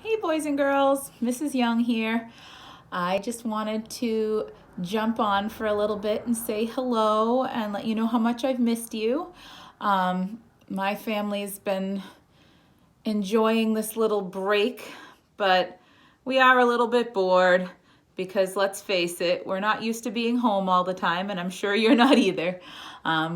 Hey boys and girls, Mrs. Young here. I just wanted to jump on for a little bit and say hello and let you know how much I've missed you. My family's been enjoying this little break, but we are a little bit bored because let's face it, we're not used to being home all the time, and I'm sure you're not either.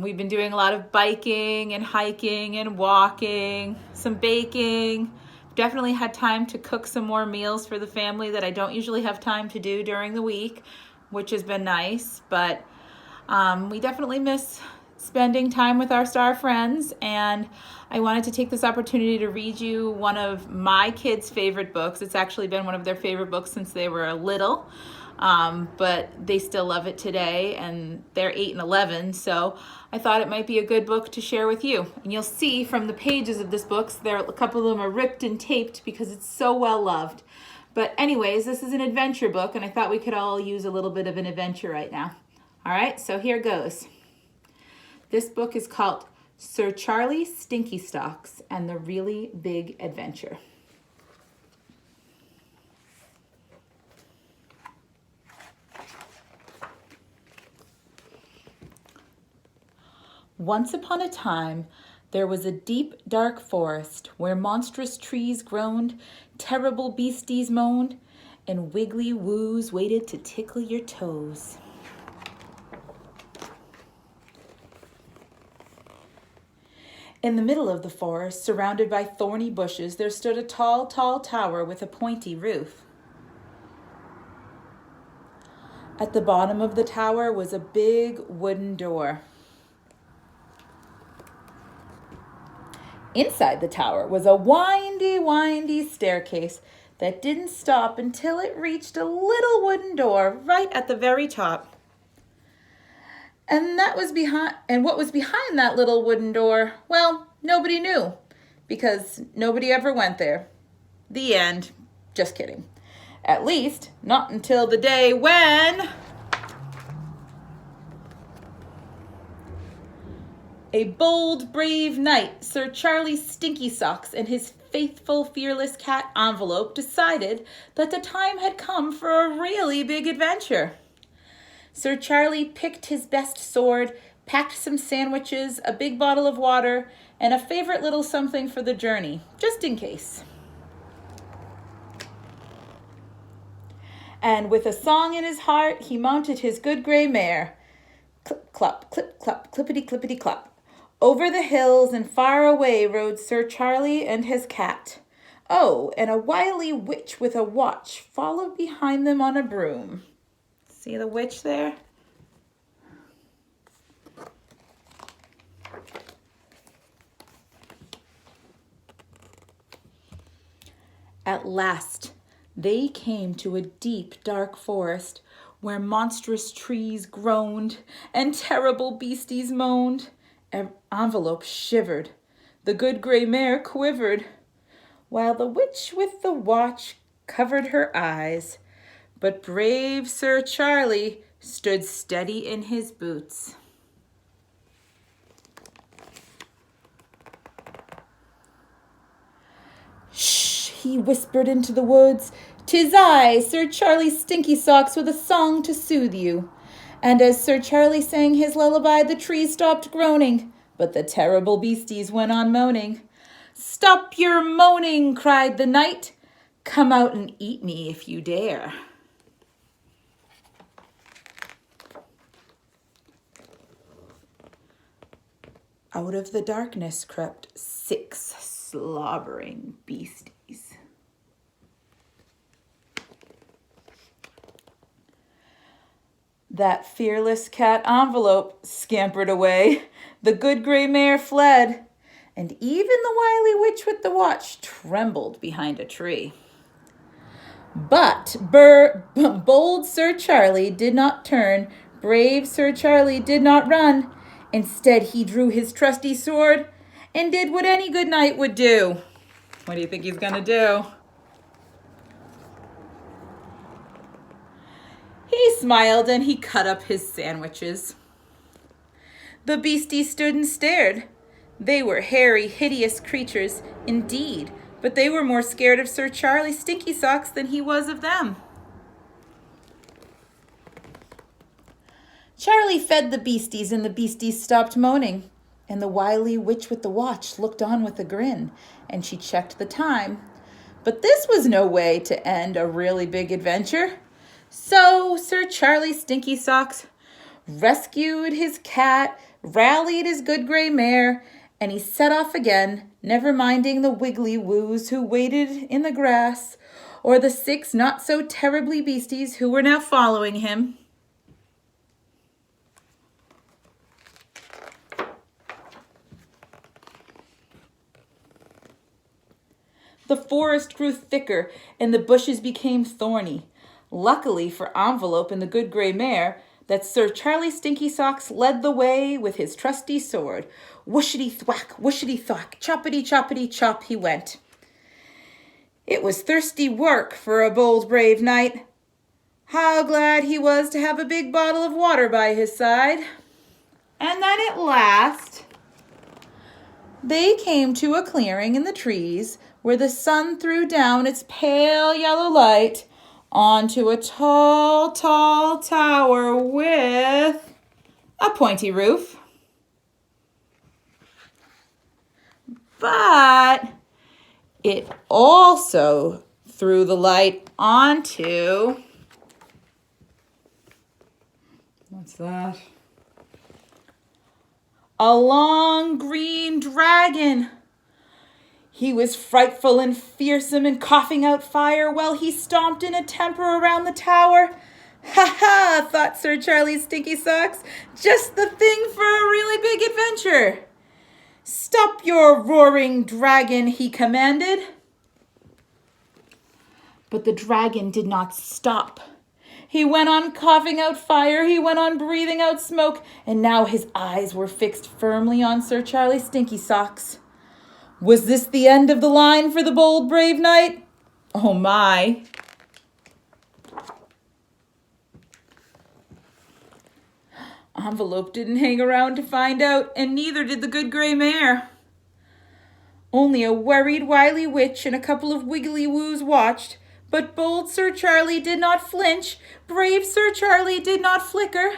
We've been doing a lot of biking and hiking and walking, some baking. Definitely had time to cook some more meals for the family that I don't usually have time to do during the week, which has been nice, but we definitely miss spending time with our star friends, and I wanted to take this opportunity to read you one of my kids' favorite books. It's actually been one of their favorite books since they were little, but they still love it today, and they're 8 and 11, so I thought it might be a good book to share with you. And you'll see from the pages of this book, a couple of them are ripped and taped because it's so well loved. But anyways, this is an adventure book, and I thought we could all use a little bit of an adventure right now. All right, so here goes. This book is called Sir Charlie Stinky Stocks and the Really Big Adventure. Once upon a time, there was a deep, dark forest where monstrous trees groaned, terrible beasties moaned, and wiggly woos waited to tickle your toes. In the middle of the forest, surrounded by thorny bushes, there stood a tall, tall tower with a pointy roof. At the bottom of the tower was a big wooden door. Inside the tower was a windy, windy staircase that didn't stop until it reached a little wooden door right at the very top. And what was behind that little wooden door? Well, nobody knew because nobody ever went there. The end. Just kidding. At least not until the day when a bold, brave knight, Sir Charlie Stinky Socks, and his faithful, fearless cat Envelope decided that the time had come for a really big adventure. Sir Charlie picked his best sword, packed some sandwiches, a big bottle of water, and a favorite little something for the journey, just in case. And with a song in his heart, he mounted his good gray mare. Clip, clop, clip, clop, clippity, clippity, clop. Over the hills and far away rode Sir Charlie and his cat. Oh, and a wily witch with a watch followed behind them on a broom. See the witch there? At last, they came to a deep, dark forest where monstrous trees groaned and terrible beasties moaned. Envelope shivered. The good gray mare quivered, while the witch with the watch covered her eyes. But brave Sir Charlie stood steady in his boots. Shh, he whispered into the woods. 'Tis I, Sir Charlie Stinky Socks, with a song to soothe you. And as Sir Charlie sang his lullaby, the trees stopped groaning, but the terrible beasties went on moaning. Stop your moaning, cried the knight. Come out and eat me if you dare. Out of the darkness crept 6 slobbering beasties. That fearless cat Envelope scampered away. The good gray mare fled, and even the wily witch with the watch trembled behind a tree. But bold Sir Charlie did not turn. Brave Sir Charlie did not run. Instead, he drew his trusty sword and did what any good knight would do. What do you think he's going to do? He smiled and he cut up his sandwiches. The beasties stood and stared. They were hairy, hideous creatures, indeed, but they were more scared of Sir Charlie Stinky Socks than he was of them. Charlie fed the beasties, and the beasties stopped moaning. And the wily witch with the watch looked on with a grin, and she checked the time. But this was no way to end a really big adventure. So Sir Charlie Stinky Socks rescued his cat, rallied his good gray mare, and he set off again, never minding the wiggly woos who waited in the grass, or the 6 not-so-terribly beasties who were now following him. The forest grew thicker, and the bushes became thorny. Luckily for Envelope and the good gray mare, that Sir Charlie Stinky Socks led the way with his trusty sword. Whooshity-thwack, whooshity-thwack, choppity-choppity-chop he went. It was thirsty work for a bold, brave knight. How glad he was to have a big bottle of water by his side. And then at last, they came to a clearing in the trees where the sun threw down its pale yellow light onto a tall, tall tower with a pointy roof. But it also threw the light onto, what's that? A long green dragon. He was frightful and fearsome and coughing out fire while he stomped in a temper around the tower. Ha ha, thought Sir Charlie Stinky Socks, just the thing for a really big adventure. Stop your roaring, dragon, he commanded. But the dragon did not stop. He went on coughing out fire, he went on breathing out smoke, and now his eyes were fixed firmly on Sir Charlie Stinky Socks. Was this the end of the line for the bold, brave knight? Oh my. Envelope didn't hang around to find out, and neither did the good gray mare. Only a worried, wily witch and a couple of wiggly woos watched, but bold Sir Charlie did not flinch, brave Sir Charlie did not flicker.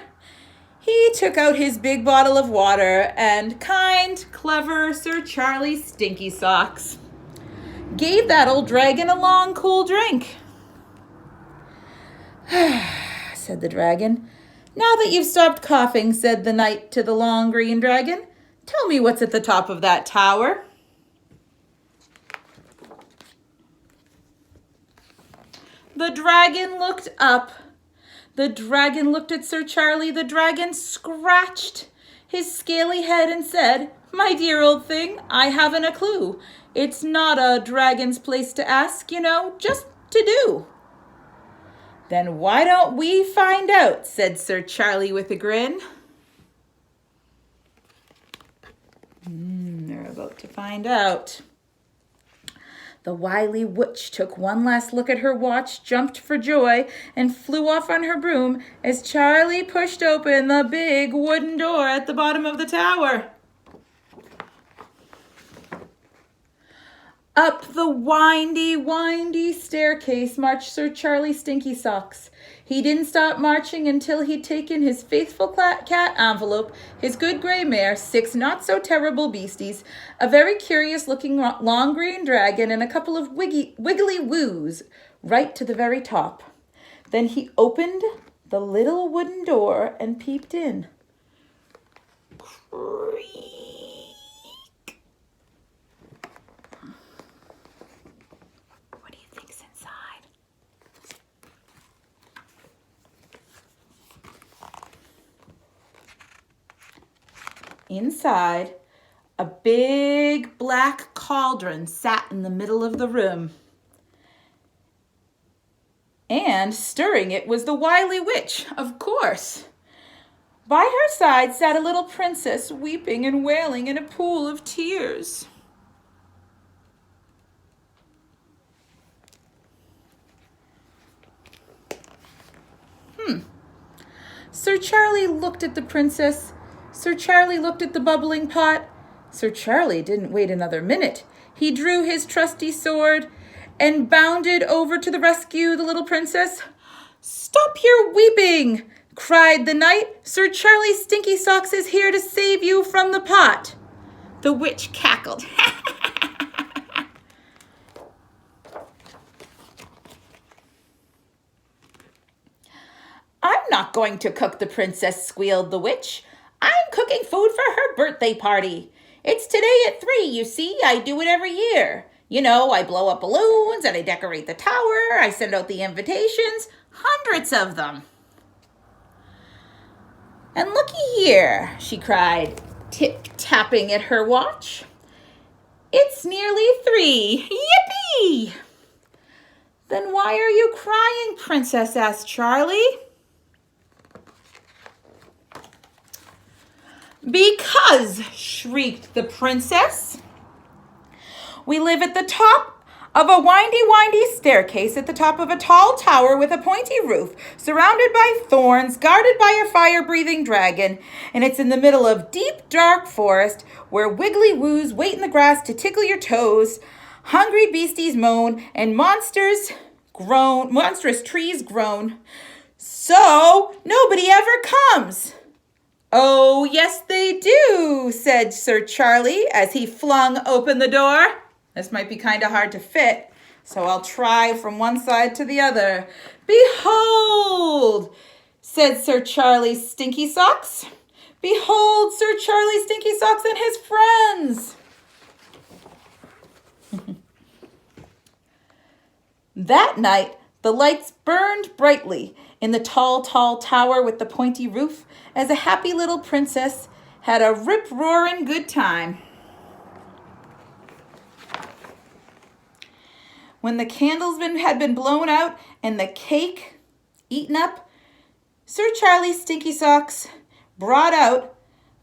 He took out his big bottle of water, and kind, clever Sir Charlie Stinky Socks gave that old dragon a long, cool drink. Said the dragon. Now that you've stopped coughing, said the knight to the long green dragon, tell me what's at the top of that tower. The dragon looked up. The dragon looked at Sir Charlie. The dragon scratched his scaly head and said, my dear old thing, I haven't a clue. It's not a dragon's place to ask, just to do. Then why don't we find out, said Sir Charlie with a grin. They're about to find out. The wily witch took one last look at her watch, jumped for joy, and flew off on her broom as Charlie pushed open the big wooden door at the bottom of the tower. Up the windy, windy staircase marched Sir Charlie Stinky Socks. He didn't stop marching until he'd taken his faithful cat Envelope, his good gray mare, 6 not-so-terrible beasties, a very curious-looking long green dragon, and a couple of wiggly woos right to the very top. Then he opened the little wooden door and peeped in. Creak. Inside, a big black cauldron sat in the middle of the room. And stirring it was the wily witch, of course. By her side sat a little princess, weeping and wailing in a pool of tears. Sir Charlie looked at the princess. Sir Charlie looked at the bubbling pot. Sir Charlie didn't wait another minute. He drew his trusty sword and bounded over to the rescue of the little princess. "Stop your weeping," cried the knight. "Sir Charlie Stinky Socks is here to save you from the pot." The witch cackled. "I'm not going to cook the princess," squealed the witch. "I'm cooking food for her birthday party. It's today at 3, you see. I do it every year. You know, I blow up balloons and I decorate the tower. I send out the invitations, hundreds of them." "And looky here," she cried, tip-tapping at her watch. "It's nearly 3. Yippee!" "Then why are you crying, Princess?" asked Charlie. "Because," shrieked the princess, "we live at the top of a windy staircase at the top of a tall tower with a pointy roof, surrounded by thorns, guarded by a fire-breathing dragon, and it's in the middle of deep, dark forest where wiggly woos wait in the grass to tickle your toes, hungry beasties moan, and monstrous trees groan. So nobody ever comes." "Oh, yes, they do," said Sir Charlie as he flung open the door. This might be kind of hard to fit, so I'll try from one side to the other. "Behold," said Sir Charlie Stinky Socks. "Behold Sir Charlie Stinky Socks and his friends." That night, the lights burned brightly in the tall tower with the pointy roof as a happy little princess had a rip-roaring good time. When the candles had been blown out and the cake eaten up, Sir Charlie Stinky Socks brought out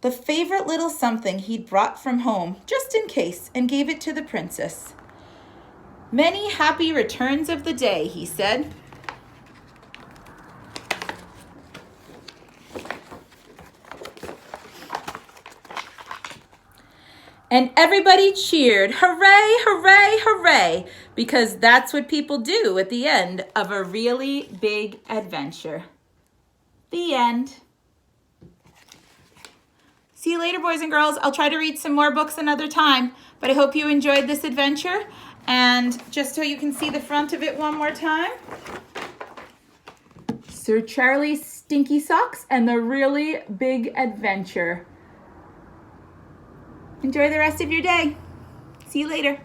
the favorite little something he'd brought from home, just in case, and gave it to the princess. "Many happy returns of the day," he said. And everybody cheered, "Hooray, hooray, hooray," because that's what people do at the end of a really big adventure. The end. See you later, boys and girls. I'll try to read some more books another time, but I hope you enjoyed this adventure. And just so you can see the front of it one more time, Sir Charlie Stinky Socks and the Really Big Adventure. Enjoy the rest of your day. See you later.